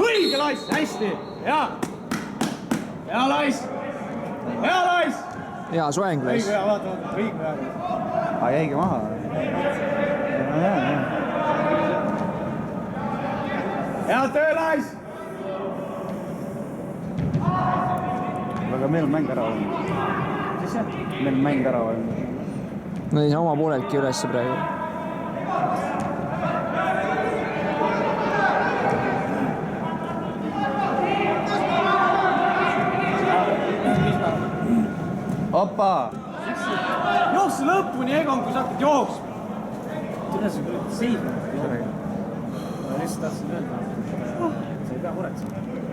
õige Lais, hästi, hea. Hea Lais, hea Lais. Hea soeng Lais. Õige hea, vaata, õige hea. Aga jäigi maha. Hea töö Lais. Aga meil on mäng ära olnud. Meil on mäng ära olnud. No ei saa oma pooleltki ülesse praegu. Opa! Jookse lõpuni, Egon, kui sa hakkad jooksma. Tule see seisma. Ma lihtsalt tahtsin öelda. Sa ei pea muretsema.